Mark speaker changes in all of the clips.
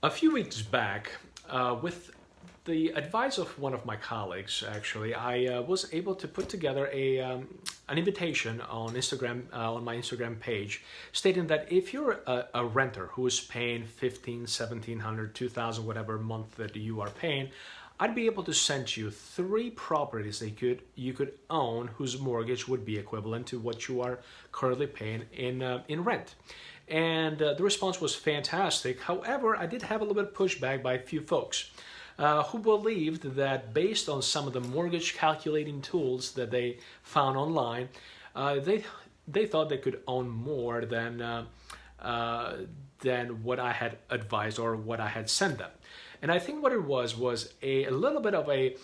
Speaker 1: A few weeks back, with the advice of one of my colleagues, actually, I was able to put together an invitation on Instagram, on my Instagram page, stating that if you're a renter who is paying 15, 1700, 2000, whatever month that you are paying, I'd be able to send you 3 properties that you could own whose mortgage would be equivalent to what you are currently paying in rent. And the response was fantastic. However, I did have a little bit of pushback by a few folks who believed that based on some of the mortgage calculating tools that they found online, they thought they could own more than what I had advised or what I had sent them. And I think what it was a little bit of a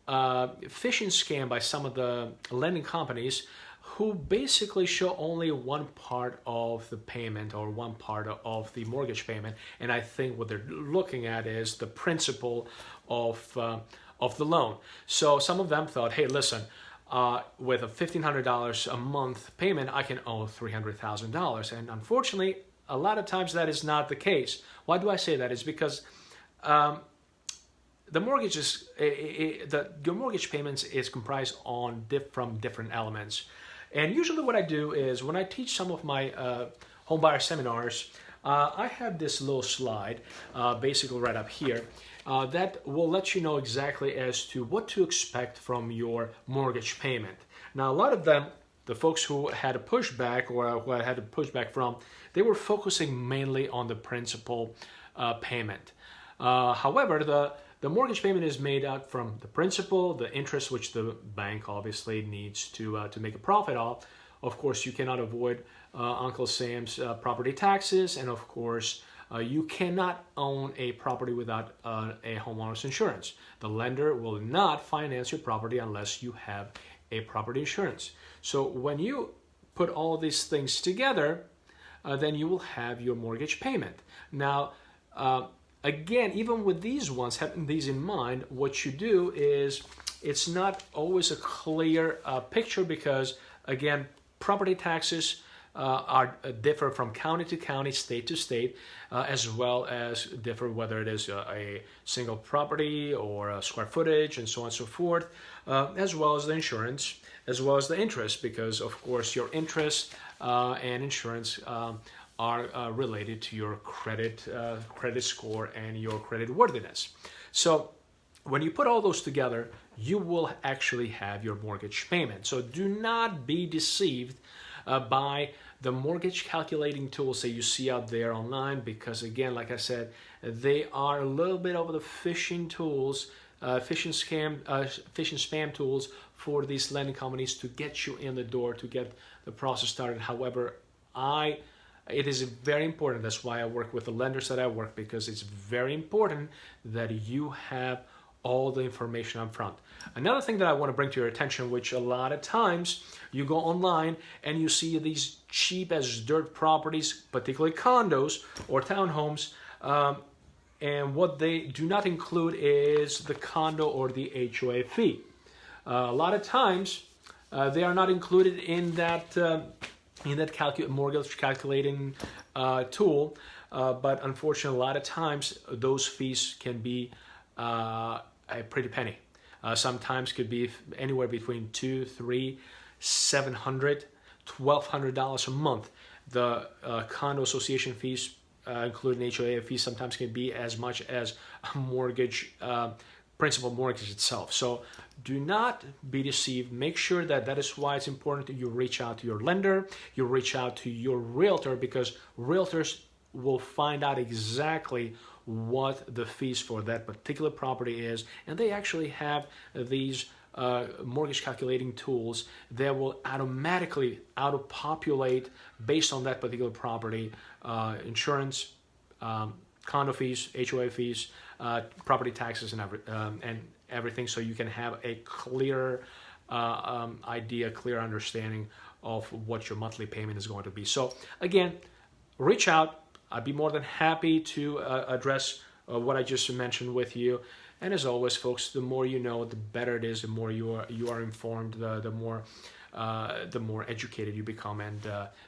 Speaker 1: phishing scam by some of the lending companies who basically show only one part of the payment or one part of the mortgage payment. And I think what they're looking at is the principal of the loan. So some of them thought, hey, listen, with a $1,500 a month payment, I can owe $300,000. And unfortunately, a lot of times that is not the case. Why do I say that? It's because the mortgage your mortgage payments is comprised from different elements. And usually what I do is when I teach some of my home buyer seminars, I have this little slide, basically right up here, that will let you know exactly as to what to expect from your mortgage payment. Now, a lot of them, the folks who had a pushback or who I had a pushback from, they were focusing mainly on the principal payment. However, the mortgage payment is made out from the principal, the interest, which the bank obviously needs to make a profit off. Of course, you cannot avoid Uncle Sam's property taxes, and of course, you cannot own a property without a homeowner's insurance. The lender will not finance your property unless you have a property insurance. So when you put all these things together, then you will have your mortgage payment. Now, again, even with these ones, having these in mind, what you do is it's not always a clear picture because, again, property taxes differ from county to county, state to state, as well as differ whether it is a single property or a square footage and so on and so forth, as well as the insurance, as well as the interest, because, of course, your interest and insurance are related to your credit score and your credit worthiness. So when you put all those together, you will actually have your mortgage payment. So do not be deceived by the mortgage calculating tools that you see out there online, because again, like I said, they are a little bit of the phishing tools, phishing spam tools for these lending companies to get you in the door, to get the process started. However, it is very important. That's why I work with the lenders that I work, because it's very important that you have all the information up front. Another thing that I want to bring to your attention, which a lot of times you go online and you see these cheap as dirt properties, particularly condos or townhomes, and what they do not include is the condo or the HOA fee. A lot of times they are not included in that mortgage calculating tool, but unfortunately, a lot of times those fees can be a pretty penny. Sometimes could be anywhere between $200, $300, $700, $1,200 a month. The condo association fees, including HOA fees, sometimes can be as much as a mortgage principal mortgage itself. So do not be deceived. Make sure that is why it's important that you reach out to your lender, you reach out to your realtor, because realtors will find out exactly what the fees for that particular property is, and they actually have these mortgage calculating tools that will automatically auto-populate based on that particular property, insurance, condo fees, HOA fees, property taxes, and everything, so you can have a clear idea, clear understanding of what your monthly payment is going to be. So again, reach out. I'd be more than happy to address what I just mentioned with you. And as always, folks, the more you know, the better it is. The more you are informed, the more the more educated you become and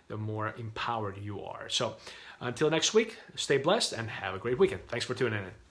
Speaker 1: the more empowered you are. So until next week, stay blessed and have a great weekend. Thanks for tuning in.